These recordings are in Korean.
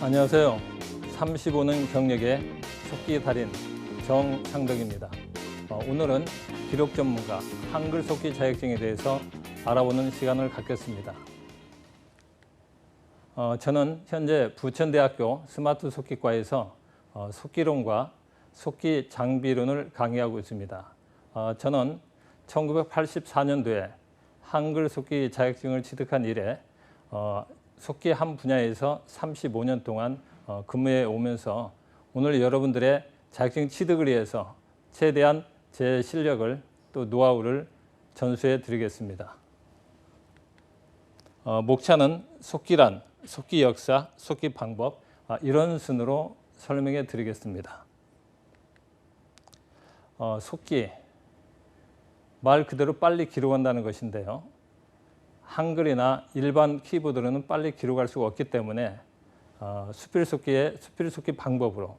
안녕하세요. 35년 경력의 속기 달인 정상덕입니다. 오늘은 기록 전문가 한글 속기 자격증에 대해서 알아보는 시간을 갖겠습니다. 저는 현재 부천대학교 스마트 속기과에서 속기론과 속기 장비론을 강의하고 있습니다. 저는 1984년도에 한글 속기 자격증을 취득한 이래 속기 한 분야에서 35년 동안 근무해 오면서 오늘 여러분들의 자격증 취득을 위해서 최대한 제 실력을 또 노하우를 전수해 드리겠습니다. 목차는 속기란, 속기 역사, 속기 방법 이런 순으로 설명해 드리겠습니다. 속기, 말 그대로 빨리 기록한다는 것인데요. 한글이나 일반 키보드로는 빨리 기록할 수가 없기 때문에 수필 속기의 수필 속기 방법으로,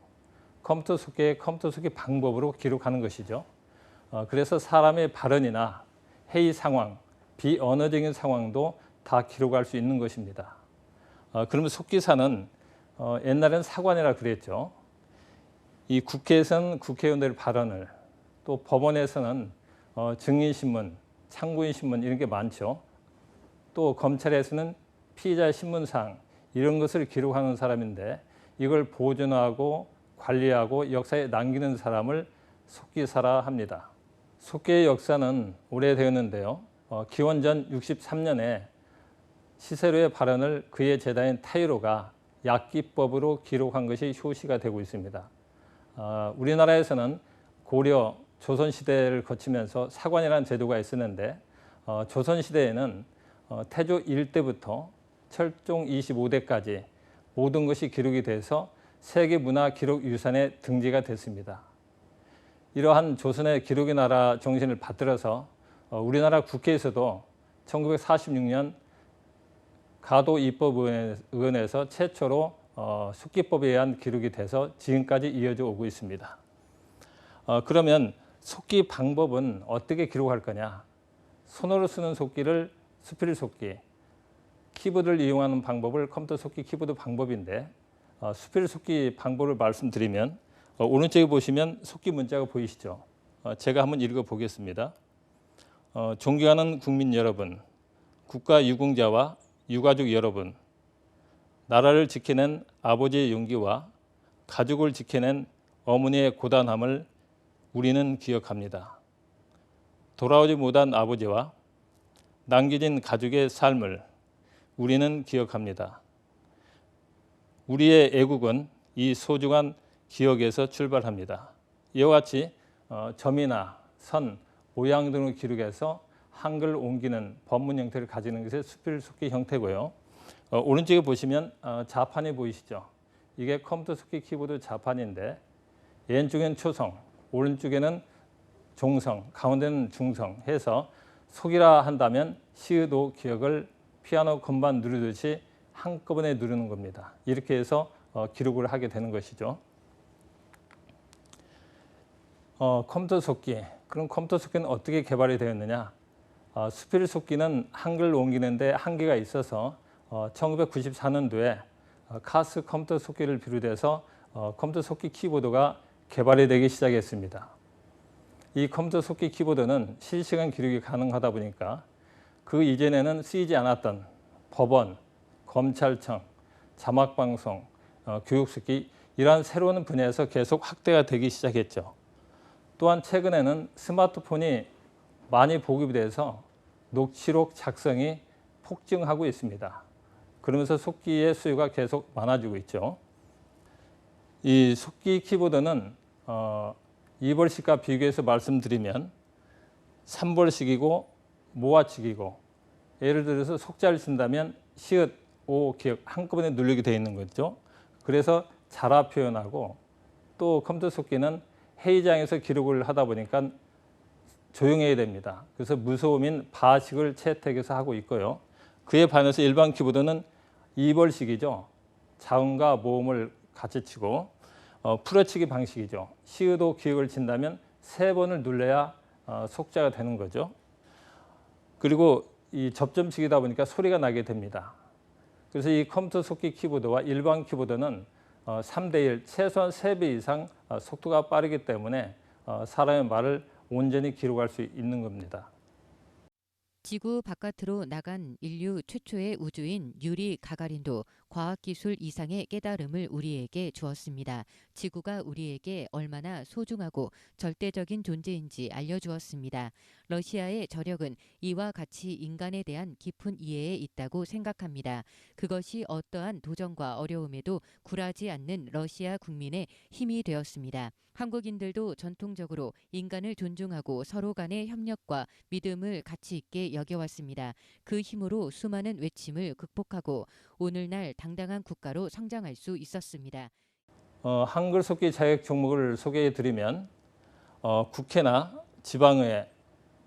컴퓨터 속기의 컴퓨터 속기 방법으로 기록하는 것이죠. 그래서 사람의 발언이나 회의 상황, 비언어적인 상황도 다 기록할 수 있는 것입니다. 그러면 속기사는 옛날에는 사관이라 그랬죠. 이 국회에서는 국회의원들의 발언을, 또 법원에서는 증인신문, 참고인신문 이런 게 많죠. 또 검찰에서는 피의자 신문사항 이런 것을 기록하는 사람인데 이걸 보존하고 관리하고 역사에 남기는 사람을 속기사라 합니다. 속기의 역사는 오래되었는데요. 기원전 63년에 시세로의 발언을 그의 제자인 타이로가 약기법으로 기록한 것이 효시가 되고 있습니다. 우리나라에서는 고려, 조선시대를 거치면서 사관이라는 제도가 있었는데 조선시대에는 태조 1대부터 철종 25대까지 모든 것이 기록이 돼서 세계문화기록유산에 등재가 됐습니다. 이러한 조선의 기록의 나라 정신을 받들어서 우리나라 국회에서도 1946년 가도입법의원에서 최초로 속기법에 의한 기록이 돼서 지금까지 이어져 오고 있습니다. 그러면 속기 방법은 어떻게 기록할 거냐? 손으로 쓰는 속기를 수필 속기, 키보드를 이용하는 방법을 컴퓨터 속기 키보드 방법인데 수필 속기 방법을 말씀드리면 오른쪽에 보시면 속기 문자가 보이시죠? 제가 한번 읽어 보겠습니다. 존경하는 국민 여러분, 국가 유공자와 유가족 여러분, 나라를 지켜낸 아버지의 용기와 가족을 지켜낸 어머니의 고단함을 우리는 기억합니다. 돌아오지 못한 아버지와 남겨진 가족의 삶을 우리는 기억합니다. 우리의 애국은 이 소중한 기억에서 출발합니다. 이와 같이 점이나 선, 모양 등을 기록해서 한글 옮기는 법문 형태를 가지는 것이 수필 속기 형태고요. 오른쪽에 보시면 자판이 보이시죠? 이게 컴퓨터 속기 키보드 자판인데 왼쪽에는 초성, 오른쪽에는 종성, 가운데는 중성 해서 속이라 한다면 시의도 기억을 피아노 건반 누르듯이 한꺼번에 누르는 겁니다. 이렇게 해서 기록을 하게 되는 것이죠. 컴퓨터 속기, 그럼 컴퓨터 속기는 어떻게 개발이 되었느냐? 수필 속기는 한글 옮기는데 한계가 있어서 1994년도에 카스 컴퓨터 속기를 비롯해서 컴퓨터 속기 키보드가 개발이 되기 시작했습니다. 이 컴퓨터 속기 키보드는 실시간 기록이 가능하다 보니까 그 이전에는 쓰이지 않았던 법원, 검찰청, 자막방송, 교육속기 이러한 새로운 분야에서 계속 확대가 되기 시작했죠. 또한 최근에는 스마트폰이 많이 보급이 돼서 녹취록 작성이 폭증하고 있습니다. 그러면서 속기의 수요가 계속 많아지고 있죠. 이 속기 키보드는 2벌씩과 비교해서 말씀드리면 3벌씩이고 모아치기고, 예를 들어서 속자를 쓴다면 시읒, 오, 기역 한꺼번에 누르게 되어 있는 거죠. 그래서 자라 표현하고, 또 컴퓨터 속기는 회의장에서 기록을 하다 보니까 조용해야 됩니다. 그래서 무소음인 바식을 채택해서 하고 있고요. 그에 반해서 일반 키보드는 2벌씩이죠. 자음과 모음을 같이 치고 풀어치기 방식이죠. 시의도 기역을 친다면 3번을 눌러야 속자가 되는 거죠. 그리고 이 접점식이다 보니까 소리가 나게 됩니다. 그래서 이 컴퓨터 속기 키보드와 일반 키보드는 3대1, 최소한 3배 이상 속도가 빠르기 때문에 사람의 말을 온전히 기록할 수 있는 겁니다. 지구 바깥으로 나간 인류 최초의 우주인 유리 가가린도 과학기술 이상의 깨달음을 우리에게 주었습니다. 지구가 우리에게 얼마나 소중하고 절대적인 존재인지 알려주었습니다. 러시아의 저력은 이와 같이 인간에 대한 깊은 이해에 있다고 생각합니다. 그것이 어떠한 도전과 어려움에도 굴하지 않는 러시아 국민의 힘이 되었습니다. 한국인들도 전통적으로 인간을 존중하고 서로 간의 협력과 믿음을 가치 있게 여겨왔습니다. 그 힘으로 수많은 외침을 극복하고 오늘날 당당한 국가로 성장할 수 있었습니다. 한글 속기 자격 종목을 소개해 드리면 국회나 지방의회,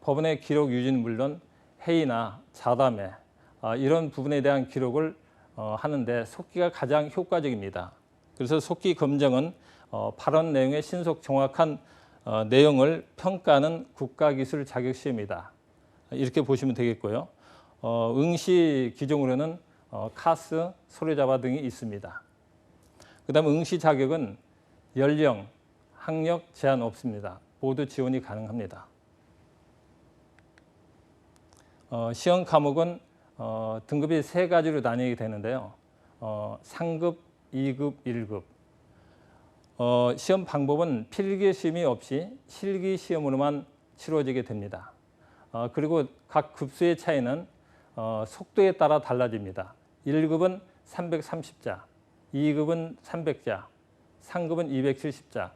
법원의 기록 유지는 물론 회의나 자담회 이런 부분에 대한 기록을 하는데 속기가 가장 효과적입니다. 그래서 속기 검정은 발언 내용의 신속 정확한 내용을 평가하는 국가기술 자격시험이다. 이렇게 보시면 되겠고요. 응시 기종으로는 카스, 소리잡아 등이 있습니다. 그다음 응시 자격은 연령, 학력 제한 없습니다. 모두 지원이 가능합니다. 시험 과목은 등급이 3가지로 나뉘게 되는데요. 상급, 2급, 1급. 시험 방법은 필기시험이 없이 실기시험으로만 치러지게 됩니다. 그리고 각 급수의 차이는 속도에 따라 달라집니다. 1급은 330자, 2급은 300자, 3급은 270자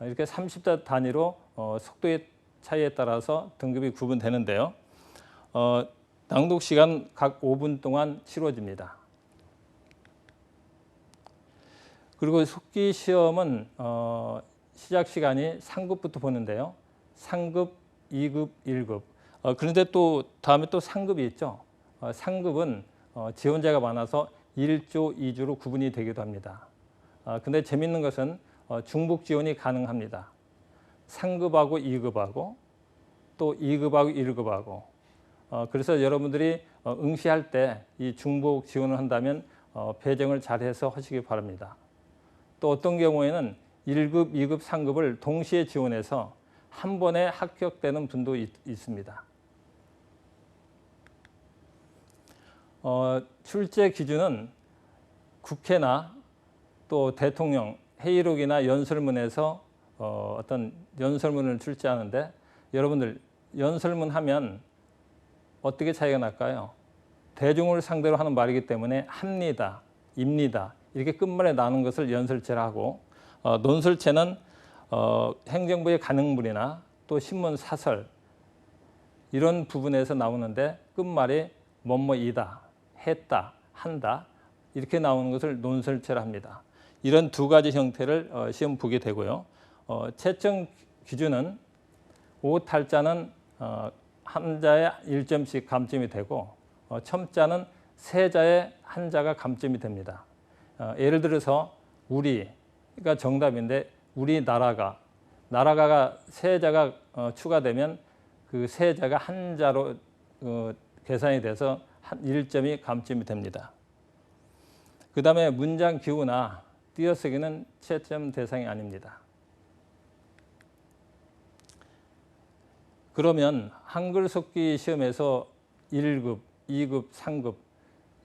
이렇게 30자 단위로 속도의 차이에 따라서 등급이 구분되는데요. 낭독 시간 각 5분 동안 치러집니다. 그리고 속기 시험은 시작 시간이 3급부터 보는데요. 3급, 2급, 1급. 그런데 또 다음에 또 상급이 있죠. 상급은 지원자가 많아서 1조, 2조로 구분이 되기도 합니다. 근데 재밌는 것은 중복 지원이 가능합니다. 상급하고 2급하고 또 2급하고 1급하고 그래서 여러분들이 응시할 때 이 중복 지원을 한다면 배정을 잘해서 하시기 바랍니다. 또 어떤 경우에는 1급, 2급, 3급을 동시에 지원해서 한 번에 합격되는 분도 있습니다. 출제 기준은 국회나 또 대통령 회의록이나 연설문에서 어떤 연설문을 출제하는데 여러분들 연설문 하면 어떻게 차이가 날까요? 대중을 상대로 하는 말이기 때문에 합니다, 입니다 이렇게 끝말에 나눈 것을 연설체라 하고 논설체는 행정부의 간행물이나 또 신문 사설 이런 부분에서 나오는데 끝말이 뭐뭐이다, 했다, 한다 이렇게 나오는 것을 논설체라 합니다. 이런 두 가지 형태를 시험 보게 되고요. 채점 기준은 오탈자는 한자에 1점씩 감점이 되고 첨자는 세자에 한자가 감점이 됩니다. 예를 들어서 우리가 정답인데 나라가가 세자가 추가되면 그 세자가 한자로 계산이 돼서 1점이 감점이 됩니다. 그 다음에 문장 기호나 띄어쓰기는 채점 대상이 아닙니다. 그러면 한글 속기 시험에서 1급, 2급, 3급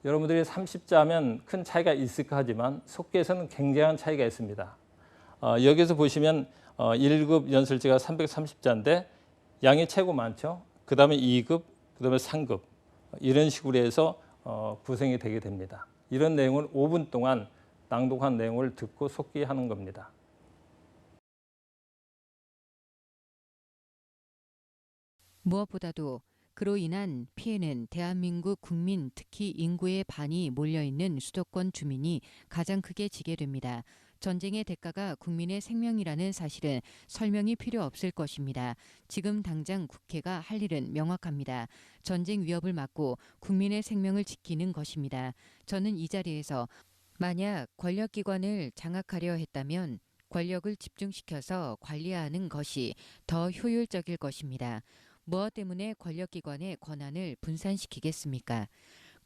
여러분들이 30자면 큰 차이가 있을까 하지만 속기에서는 굉장한 차이가 있습니다. 여기서 보시면 1급 연설지가 330자인데 양이 최고 많죠. 그 다음에 2급, 그 다음에 3급 이런 식으로 해서 구성이 되게 됩니다. 이런 내용을 5분 동안 낭독한 내용을 듣고 속기하는 겁니다. 무엇보다도 그로 인한 피해는 대한민국 국민 특히 인구의 반이 몰려있는 수도권 주민이 가장 크게 지게 됩니다. 전쟁의 대가가 국민의 생명이라는 사실은 설명이 필요 없을 것입니다. 지금 당장 국회가 할 일은 명확합니다. 전쟁 위협을 막고 국민의 생명을 지키는 것입니다. 저는 이 자리에서 만약 권력기관을 장악하려 했다면 권력을 집중시켜서 관리하는 것이 더 효율적일 것입니다. 무엇 때문에 권력기관의 권한을 분산시키겠습니까?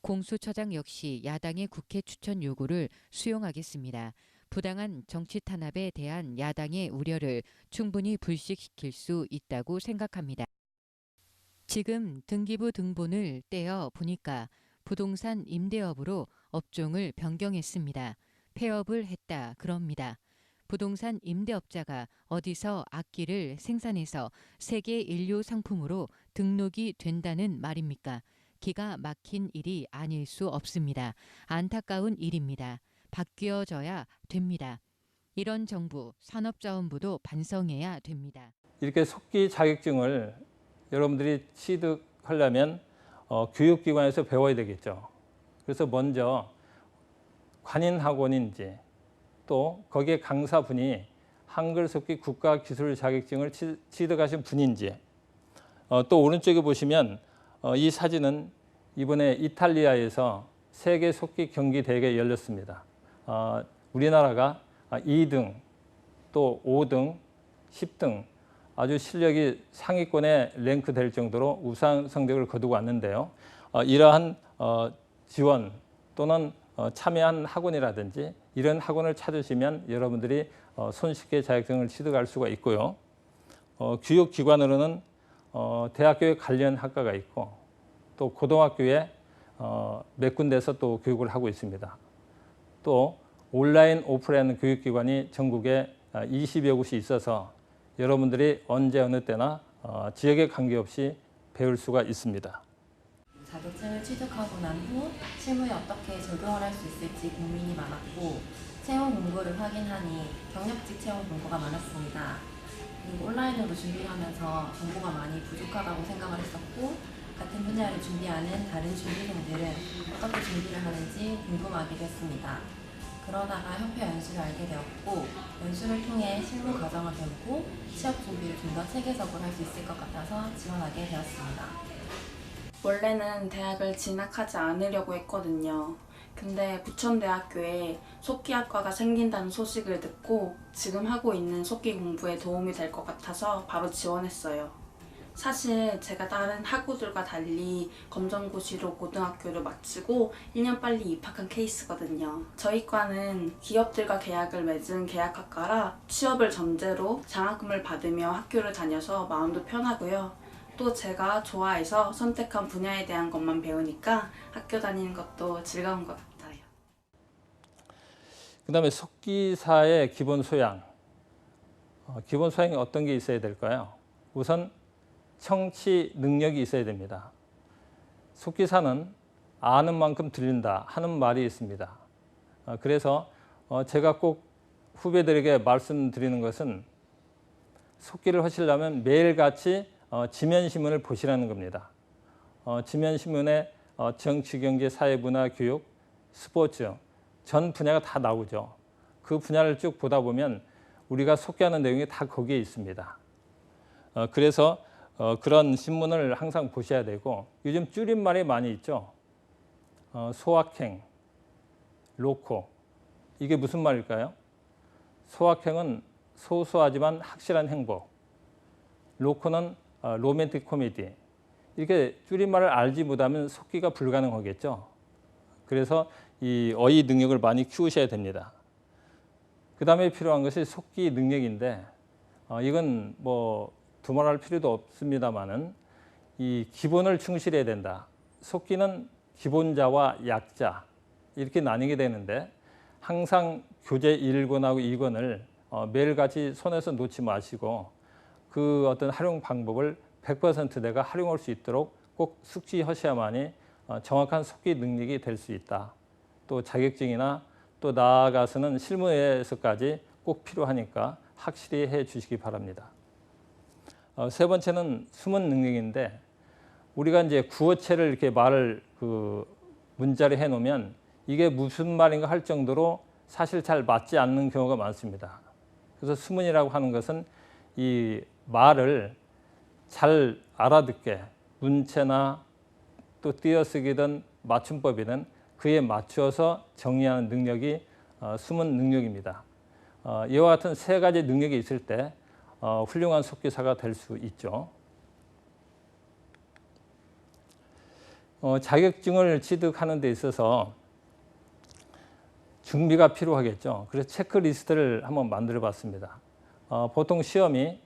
공수처장 역시 야당의 국회 추천 요구를 수용하겠습니다. 부당한 정치 탄압에 대한 야당의 우려를 충분히 불식시킬 수 있다고 생각합니다. 지금 등기부 등본을 떼어 보니까 부동산 임대업으로 업종을 변경했습니다. 폐업을 했다 그럽니다. 부동산 임대업자가 어디서 악기를 생산해서 세계 인류 상품으로 등록이 된다는 말입니까? 기가 막힌 일이 아닐 수 없습니다. 안타까운 일입니다. 바뀌어져야 됩니다. 이런 정부, 산업자원부도 반성해야 됩니다. 이렇게 속기 자격증을 여러분들이 취득하려면 교육기관에서 배워야 되겠죠. 그래서 먼저 관인학원인지 또 거기에 강사분이 한글 속기 국가기술 자격증을 취득하신 분인지 또 오른쪽에 보시면 이 사진은 이번에 이탈리아에서 세계 속기 경기 대회가 열렸습니다. 우리나라가 2등 또 5등, 10등 아주 실력이 상위권에 랭크될 정도로 우수한 성적을 거두고 왔는데요. 이러한 지원 또는 참여한 학원이라든지 이런 학원을 찾으시면 여러분들이 손쉽게 자격증을 취득할 수가 있고요. 교육기관으로는 대학교에 관련 학과가 있고 또 고등학교에 몇 군데서 또 교육을 하고 있습니다. 또 온라인, 오프라인 교육기관이 전국에 20여 곳이 있어서 여러분들이 언제 어느 때나 지역에 관계없이 배울 수가 있습니다. 자격증을 취득하고 난 후 실무에 어떻게 적용을 할 수 있을지 고민이 많았고 채용 공고를 확인하니 경력직 채용 공고가 많았습니다. 그리고 온라인으로 준비를 하면서 정보가 많이 부족하다고 생각을 했었고 같은 분야를 준비하는 다른 준비생들은 어떻게 준비를 하는지 궁금하기도 했습니다. 그러다가 협회 연수를 알게 되었고 연수를 통해 실무 과정을 배우고 취업 준비를 좀 더 체계적으로 할 수 있을 것 같아서 지원하게 되었습니다. 원래는 대학을 진학하지 않으려고 했거든요. 근데 부천대학교에 속기학과가 생긴다는 소식을 듣고 지금 하고 있는 속기 공부에 도움이 될 것 같아서 바로 지원했어요. 사실 제가 다른 학우들과 달리 검정고시로 고등학교를 마치고 1년 빨리 입학한 케이스거든요. 저희 과는 기업들과 계약을 맺은 계약학과라 취업을 전제로 장학금을 받으며 학교를 다녀서 마음도 편하고요. 또 제가 좋아해서 선택한 분야에 대한 것만 배우니까 학교 다니는 것도 즐거운 것 같아요. 그 다음에 속기사의 기본 소양. 기본 소양이 어떤 게 있어야 될까요? 우선 청취 능력이 있어야 됩니다. 속기사는 아는 만큼 들린다 하는 말이 있습니다. 그래서 제가 꼭 후배들에게 말씀드리는 것은 속기를 하시려면 매일같이 지면신문을 보시라는 겁니다. 지면신문에 정치, 경제, 사회, 문화, 교육, 스포츠 전 분야가 다 나오죠. 그 분야를 쭉 보다 보면 우리가 속기하는 내용이 다 거기에 있습니다. 그래서 그런 신문을 항상 보셔야 되고 요즘 줄임말이 많이 있죠. 소확행, 로코. 이게 무슨 말일까요? 소확행은 소소하지만 확실한 행복. 로코는 로맨틱 코미디. 이렇게 줄임말을 알지 못하면 속기가 불가능하겠죠. 그래서 이 어휘 능력을 많이 키우셔야 됩니다. 그 다음에 필요한 것이 속기 능력인데 이건 뭐 두말할 필요도 없습니다만은 이 기본을 충실해야 된다. 속기는 기본자와 약자 이렇게 나뉘게 되는데 항상 교재 1권하고 2권을 매일같이 손에서 놓지 마시고 그 어떤 활용 방법을 100% 내가 활용할 수 있도록 꼭 숙지하셔야만이 정확한 속기 능력이 될 수 있다. 또 자격증이나 또 나아가서는 실무에서까지 꼭 필요하니까 확실히 해 주시기 바랍니다. 세 번째는 숨은 능력인데 우리가 이제 구어체를 이렇게 말을 문자로 해놓으면 이게 무슨 말인가 할 정도로 사실 잘 맞지 않는 경우가 많습니다. 그래서 수문이라고 하는 것은 이 말을 잘 알아듣게 문체나 또 띄어쓰기든 맞춤법이든 그에 맞춰서 정리하는 능력이 숨은 능력입니다. 이와 같은 세 가지 능력이 있을 때 훌륭한 속기사가 될 수 있죠. 자격증을 취득하는 데 있어서 준비가 필요하겠죠. 그래서 체크리스트를 한번 만들어 봤습니다. 보통 시험이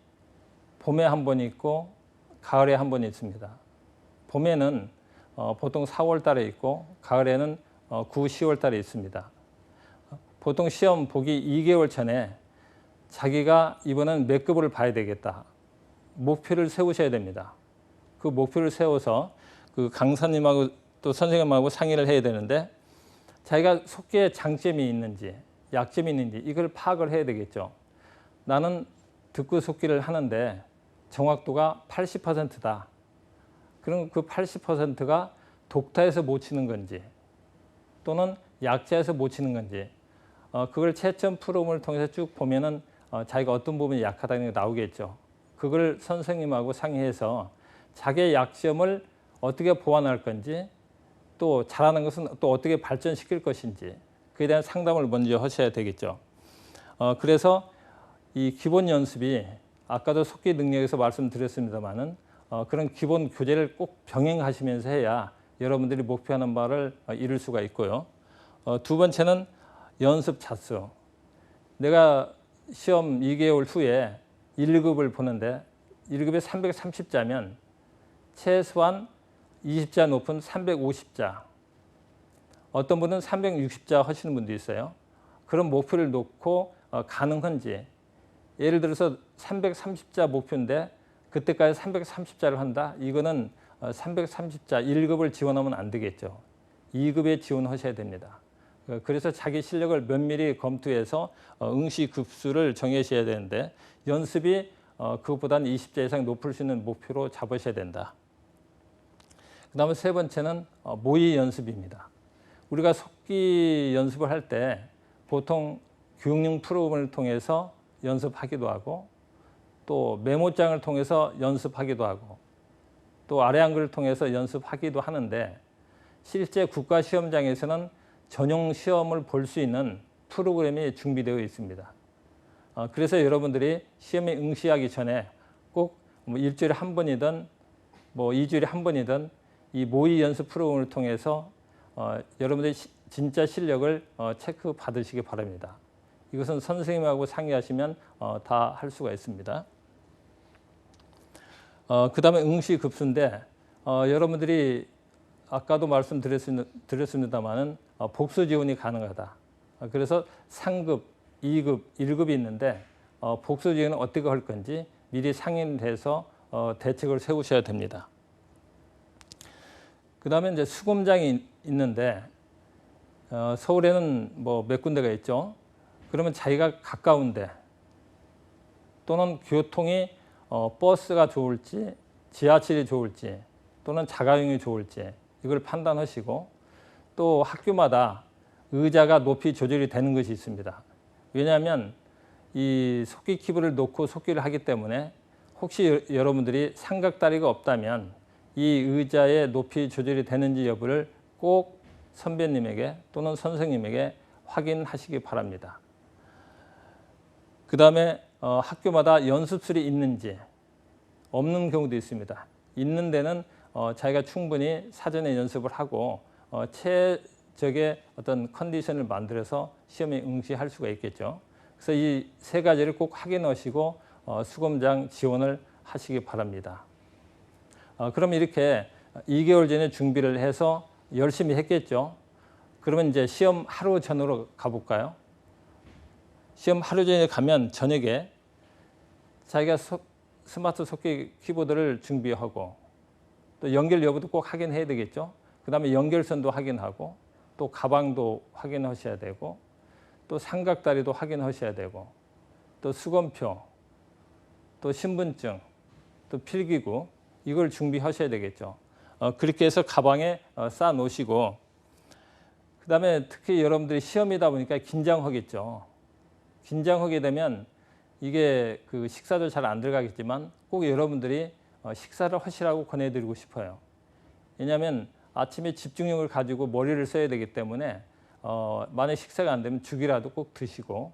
봄에 한 번 있고 가을에 한 번 있습니다. 봄에는 보통 4월 달에 있고 가을에는 9, 10월 달에 있습니다. 보통 시험 보기 2개월 전에 자기가 이번엔 몇 급을 봐야 되겠다. 목표를 세우셔야 됩니다. 그 목표를 세워서 그 강사님하고 또 선생님하고 상의를 해야 되는데 자기가 속기에 장점이 있는지 약점이 있는지 이걸 파악을 해야 되겠죠. 나는 듣고 속기를 하는데 정확도가 80%다. 그럼 그 80%가 독타에서 못 치는 건지 또는 약자에서 못 치는 건지 그걸 채점 프로그램을 통해서 쭉 보면은 자기가 어떤 부분이 약하다는 게 나오겠죠. 그걸 선생님하고 상의해서 자기의 약점을 어떻게 보완할 건지 또 잘하는 것은 또 어떻게 발전시킬 것인지 그에 대한 상담을 먼저 하셔야 되겠죠. 그래서 이 기본 연습이 아까도 속기 능력에서 말씀드렸습니다마는 그런 기본 교재를 꼭 병행하시면서 해야 여러분들이 목표하는 바를 이룰 수가 있고요. 두 번째는 연습 자수. 내가 시험 2개월 후에 1급을 보는데 1급에 330자면 최소한 20자 높은 350자. 어떤 분은 360자 하시는 분도 있어요. 그런 목표를 놓고 가능한지. 예를 들어서 330자 목표인데 그때까지 330자를 한다. 이거는 330자 1급을 지원하면 안 되겠죠. 2급에 지원하셔야 됩니다. 그래서 자기 실력을 면밀히 검토해서 응시 급수를 정하셔야 되는데 연습이 그것보다는 20자 이상 높을 수 있는 목표로 잡으셔야 된다. 그 다음에 세 번째는 모의 연습입니다. 우리가 속기 연습을 할 때 보통 교육용 프로그램을 통해서 연습하기도 하고 또 메모장을 통해서 연습하기도 하고 또 아래 한글을 통해서 연습하기도 하는데 실제 국가시험장에서는 전용 시험을 볼 수 있는 프로그램이 준비되어 있습니다. 그래서 여러분들이 시험에 응시하기 전에 꼭 일주일에 한 번이든 2주일에 한 번이든 이 모의 연습 프로그램을 통해서 여러분들의 진짜 실력을 체크 받으시기 바랍니다. 이것은 선생님하고 상의하시면 다 할 수가 있습니다. 그 다음에 응시 급수인데 여러분들이 아까도 말씀드렸습니다마는 복수 지원이 가능하다. 그래서 상급, 2급, 1급이 있는데 복수 지원은 어떻게 할 건지 미리 상의를 해서 대책을 세우셔야 됩니다. 그 다음에 이제 수검장이 있는데 서울에는 몇 군데가 있죠. 그러면 자기가 가까운데 또는 교통이 버스가 좋을지 지하철이 좋을지 또는 자가용이 좋을지 이걸 판단하시고 또 학교마다 의자가 높이 조절이 되는 것이 있습니다. 왜냐하면 이 속기 키보드를 놓고 속기를 하기 때문에 혹시 여러분들이 삼각다리가 없다면 이 의자의 높이 조절이 되는지 여부를 꼭 선배님에게 또는 선생님에게 확인하시기 바랍니다. 그 다음에 학교마다 연습실이 있는지 없는 경우도 있습니다. 있는 데는 자기가 충분히 사전에 연습을 하고 최적의 어떤 컨디션을 만들어서 시험에 응시할 수가 있겠죠. 그래서 이 세 가지를 꼭 확인하시고 수검장 지원을 하시기 바랍니다. 그럼 이렇게 2개월 전에 준비를 해서 열심히 했겠죠. 그러면 이제 시험 하루 전으로 가볼까요? 시험 하루 전에 가면 저녁에 자기가 스마트 속기 키보드를 준비하고 또 연결 여부도 꼭 확인해야 되겠죠. 그 다음에 연결선도 확인하고 또 가방도 확인하셔야 되고 또 삼각다리도 확인하셔야 되고 또 수검표 또 신분증 또 필기구 이걸 준비하셔야 되겠죠. 그렇게 해서 가방에 쌓아 놓으시고 그 다음에 특히 여러분들이 시험이다 보니까 긴장하겠죠. 긴장하게 되면 이게 그 식사도 잘 안 들어가겠지만 꼭 여러분들이 식사를 하시라고 권해드리고 싶어요. 왜냐하면 아침에 집중력을 가지고 머리를 써야 되기 때문에 만약 식사가 안 되면 죽이라도 꼭 드시고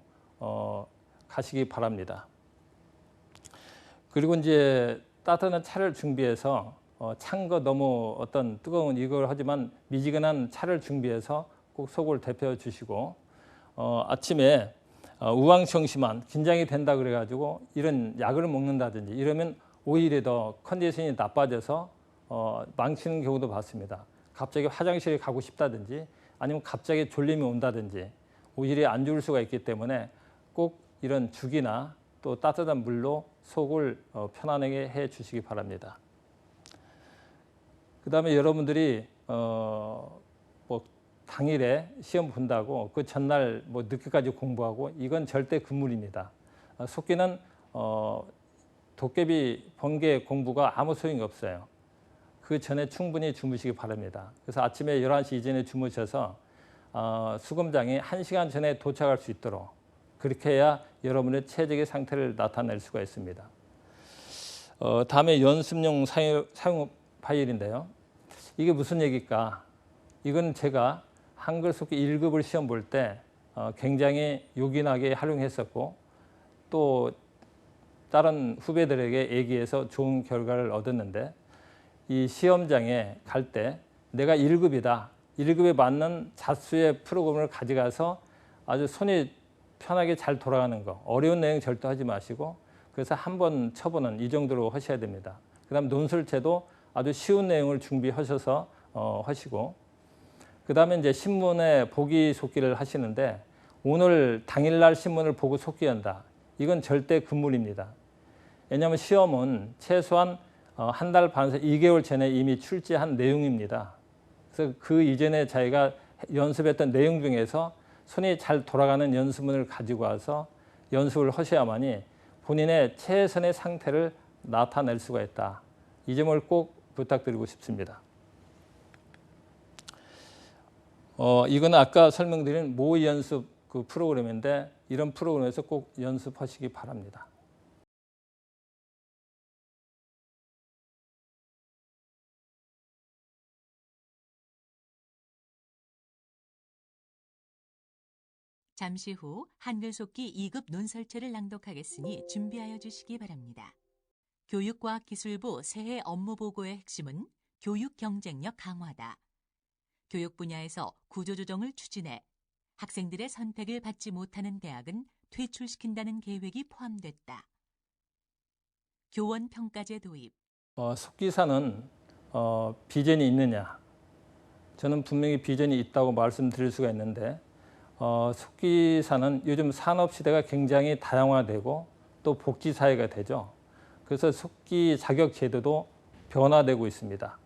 가시기 바랍니다. 그리고 이제 따뜻한 차를 준비해서 찬 거 너무 어떤 뜨거운 이걸 하지만 미지근한 차를 준비해서 꼭 속을 데펴 주시고 아침에 우왕청심환 긴장이 된다 그래가지고 이런 약을 먹는다든지 이러면 오히려 더 컨디션이 나빠져서 망치는 경우도 봤습니다. 갑자기 화장실에 가고 싶다든지 아니면 갑자기 졸림이 온다든지 오히려 안 좋을 수가 있기 때문에 꼭 이런 죽이나 또 따뜻한 물로 속을 편안하게 해 주시기 바랍니다. 그 다음에 여러분들이 뭐 당일에 시험 본다고 그 전날 뭐 늦게까지 공부하고 이건 절대 금물입니다. 속기는 도깨비 번개 공부가 아무 소용이 없어요. 그 전에 충분히 주무시기 바랍니다. 그래서 아침에 11시 이전에 주무셔서 수금장이 1시간 전에 도착할 수 있도록 그렇게 해야 여러분의 최적의 상태를 나타낼 수가 있습니다. 다음에 연습용 사용 파일인데요. 이게 무슨 얘기일까? 이건 제가 한글 속기 1급을 시험 볼 때 굉장히 요긴하게 활용했었고 또 다른 후배들에게 얘기해서 좋은 결과를 얻었는데 이 시험장에 갈 때 내가 1급이다. 1급에 맞는 자수의 프로그램을 가져가서 아주 손이 편하게 잘 돌아가는 거. 어려운 내용 절대 하지 마시고 그래서 한번 쳐보는 이 정도로 하셔야 됩니다. 그 다음 논술체도 아주 쉬운 내용을 준비하셔서 하시고 그 다음에 이제 신문에 보기 속기를 하시는데 오늘 당일날 신문을 보고 속기한다. 이건 절대 금물입니다. 왜냐하면 시험은 최소한 한 달 반에서 2개월 전에 이미 출제한 내용입니다. 그래서 그 이전에 자기가 연습했던 내용 중에서 손이 잘 돌아가는 연습문을 가지고 와서 연습을 하셔야만이 본인의 최선의 상태를 나타낼 수가 있다. 이 점을 꼭 부탁드리고 싶습니다. 이건 아까 설명드린 모의 연습 그 프로그램인데 이런 프로그램에서 꼭 연습하시기 바랍니다. 잠시 후 한글 속기 2급 논설체를 낭독하겠으니 준비하여 주시기 바랍니다. 교육과학기술부 새해 업무보고의 핵심은 교육 경쟁력 강화다. 교육 분야에서 구조조정을 추진해 학생들의 선택을 받지 못하는 대학은 퇴출시킨다는 계획이 포함됐다. 교원평가제 도입. 속기사는 비전이 있느냐? 저는 분명히 비전이 있다고 말씀드릴 수가 있는데 속기사는 요즘 산업시대가 굉장히 다양화되고 또 복지사회가 되죠. 그래서 속기 자격 제도도 변화되고 있습니다.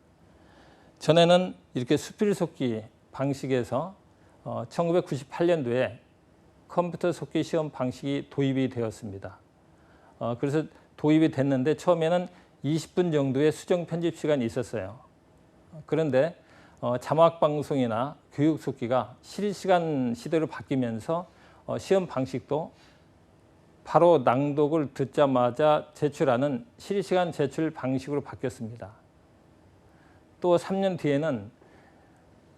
전에는 이렇게 수필 속기 방식에서 1998년도에 컴퓨터 속기 시험 방식이 도입이 되었습니다. 그래서 도입이 됐는데 처음에는 20분 정도의 수정 편집 시간이 있었어요. 그런데 자막방송이나 교육 속기가 실시간 시대로 바뀌면서 시험 방식도 바로 낭독을 듣자마자 제출하는 실시간 제출 방식으로 바뀌었습니다. 또 3년 뒤에는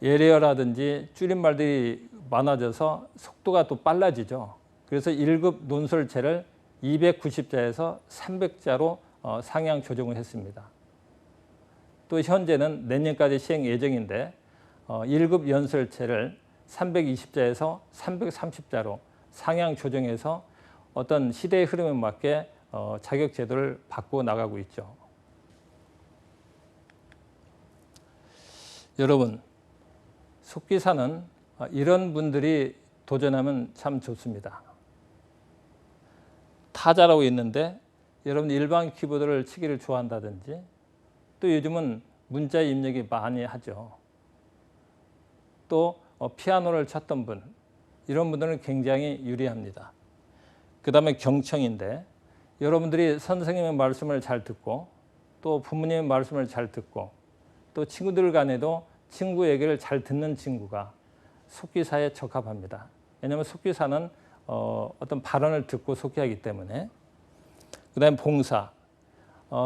예레어라든지 줄임말들이 많아져서 속도가 또 빨라지죠. 그래서 1급 논설체를 290자에서 300자로 상향 조정을 했습니다. 또 현재는 내년까지 시행 예정인데 1급 연설체를 320자에서 330자로 상향 조정해서 어떤 시대의 흐름에 맞게 자격 제도를 바꾸어 나가고 있죠. 여러분, 속기사는 이런 분들이 도전하면 참 좋습니다. 타자라고 있는데 여러분 일반 키보드를 치기를 좋아한다든지 또 요즘은 문자 입력이 많이 하죠. 또 피아노를 쳤던 분, 이런 분들은 굉장히 유리합니다. 그 다음에 경청인데 여러분들이 선생님의 말씀을 잘 듣고 또 부모님의 말씀을 잘 듣고 또 친구들 간에도 친구 얘기를 잘 듣는 친구가 속기사에 적합합니다. 왜냐하면 속기사는 어떤 발언을 듣고 속기하기 때문에. 그 다음에 봉사.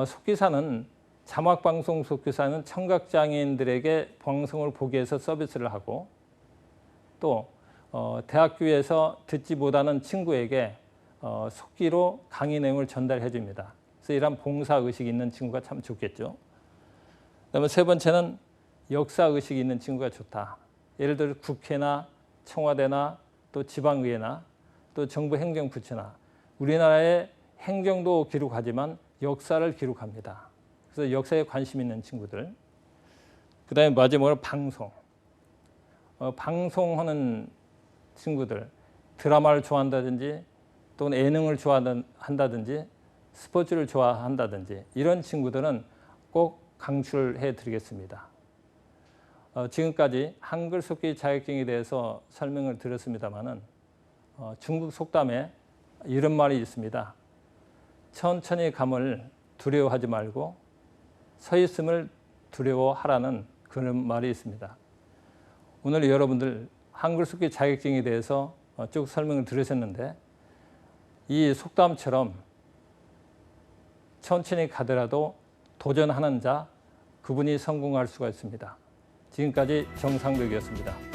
속기사는 자막방송 속기사는 청각장애인들에게 방송을 보기 위해서 서비스를 하고 또 대학교에서 듣지 못하는 친구에게 속기로 강의 내용을 전달해 줍니다. 그래서 이런 봉사의식이 있는 친구가 참 좋겠죠. 그다음에 세 번째는 역사 의식이 있는 친구가 좋다. 예를 들어 국회나 청와대나 또 지방의회나 또 정부 행정부처나 우리나라의 행정도 기록하지만 역사를 기록합니다. 그래서 역사에 관심 있는 친구들. 그다음에 마지막으로 방송. 방송하는 친구들, 드라마를 좋아한다든지 또는 예능을 좋아한다든지 스포츠를 좋아한다든지 이런 친구들은 꼭 강추를 해드리겠습니다. 지금까지 한글 속기 자격증에 대해서 설명을 드렸습니다마는 중국 속담에 이런 말이 있습니다. 천천히 감을 두려워하지 말고 서 있음을 두려워하라는 그런 말이 있습니다. 오늘 여러분들 한글 속기 자격증에 대해서 쭉 설명을 들으셨는데 이 속담처럼 천천히 가더라도 도전하는 자 그분이 성공할 수가 있습니다. 지금까지 정상덕이었습니다.